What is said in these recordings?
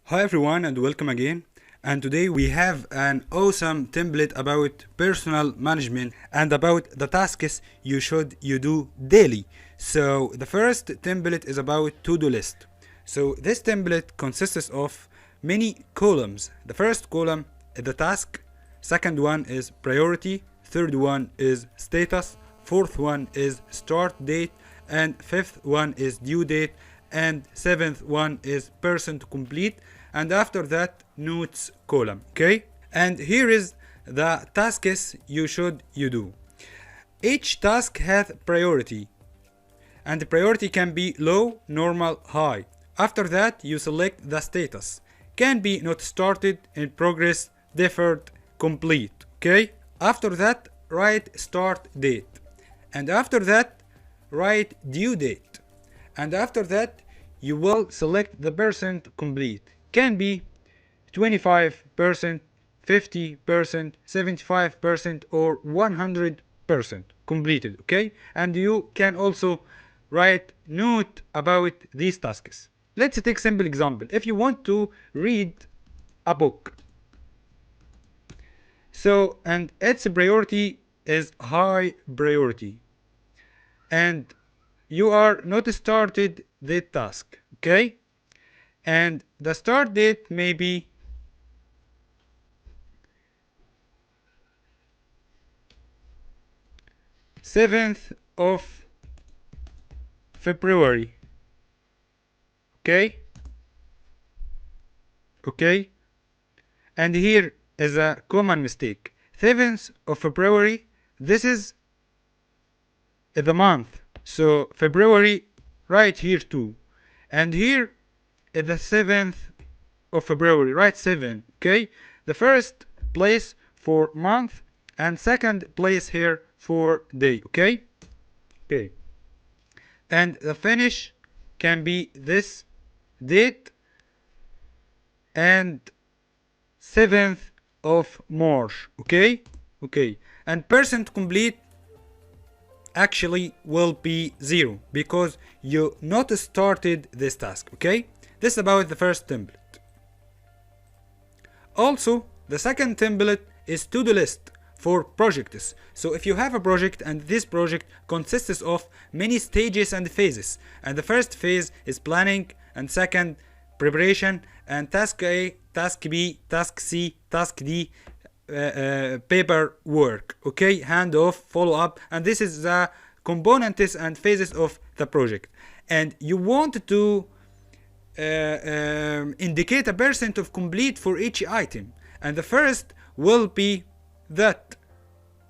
Hi everyone and welcome again. And today we have an awesome template about personal management and about the tasks you do daily. So the first template is about to-do list. So this template consists of many columns. The first column is the task, second one is priority, third one is status, fourth one is start date, and fifth one is due date, and seventh one is person to complete, and after that notes column. Okay, and here is the tasks you do. Each task has priority, and the priority can be low, normal, high. After that you select the status, can be not started, in progress, deferred, complete. Okay, after that write start date, and after that write due date, and after that you will select the percent complete, can be 25%, 50%, 75%, or 100% completed. Okay, and you can also write note about these tasks. Let's take simple example. If you want to read a book, so and its priority is high priority, and you are not started the task. Okay, and the start date may be 7th of February. Okay, okay, and here is a common mistake. 7th of February, this is the month, so February right here too, and here is the 7th of February, right? 7. Okay, the first place for month and second place here for day. Okay, okay, and the finish can be this date and 7th of March. Okay, okay, and percent complete actually will be 0 because you not started this task. Okay, this is about the first template. Also, the second template is to-do list for projects. So if you have a project and this project consists of many stages and phases, and the first phase is planning, and second preparation, and task A, task B, task C, task D, paperwork. Okay, handoff, follow up, and this is the components and phases of the project. And you want to indicate a percent of complete for each item, and the first will be that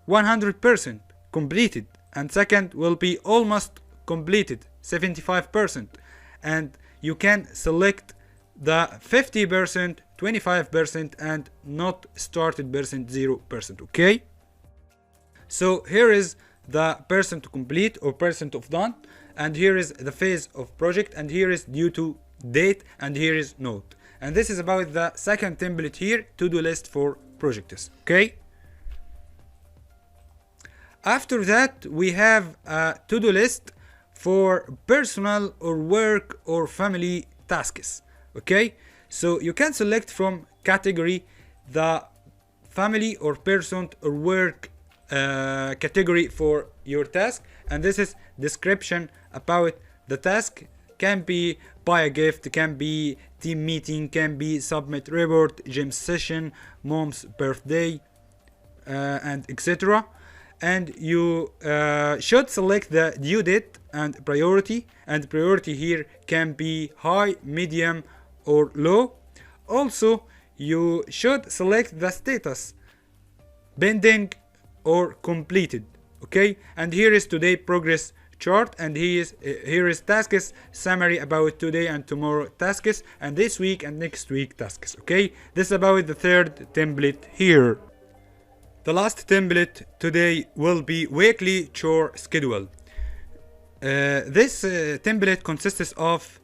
100% completed, and second will be almost completed 75%, and you can select the 50%, 25%, and not started percent 0%. Okay, so here is the percent to complete or percent of done, and here is the phase of project, and here is due to date, and here is note. And this is about the second template here, to-do list for projects. Okay, after that we have a to-do list for personal or work or family tasks. Okay, so you can select from category the family or person or work category for your task, and this is description about the task. Can be buy a gift, can be team meeting, can be submit report, gym session, mom's birthday, and etc. And you should select the due date and priority here can be high, medium, or low. Also you should select the status, pending or completed. Okay, and here is today progress chart, and here is tasks summary about today and tomorrow tasks, and this week and next week tasks. Okay, this is about the third template here. The last template today will be weekly chore schedule. This template consists of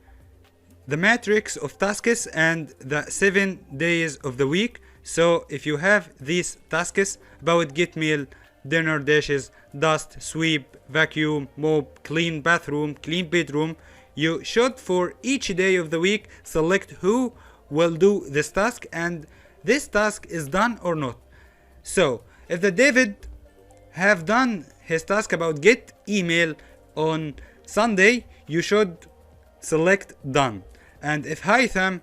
the matrix of tasks and the 7 days of the week. So if you have these tasks about get meal, dinner, dishes, dust, sweep, vacuum, mop, clean bathroom, clean bedroom, you should for each day of the week select who will do this task, and this task is done or not. So if the David have done his task about get email on Sunday, you should select done. And if Haitham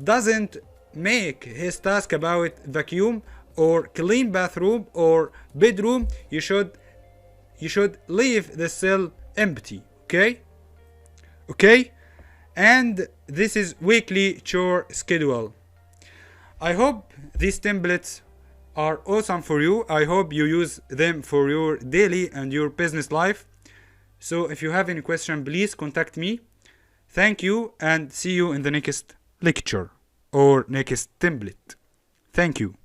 doesn't make his task about vacuum or clean bathroom or bedroom, you should leave the cell empty. Okay, and this is weekly chore schedule. I hope these templates are awesome for you. I hope you use them for your daily and your business life. So if you have any question, please contact me. Thank you, and see you in the next lecture or next template. Thank you.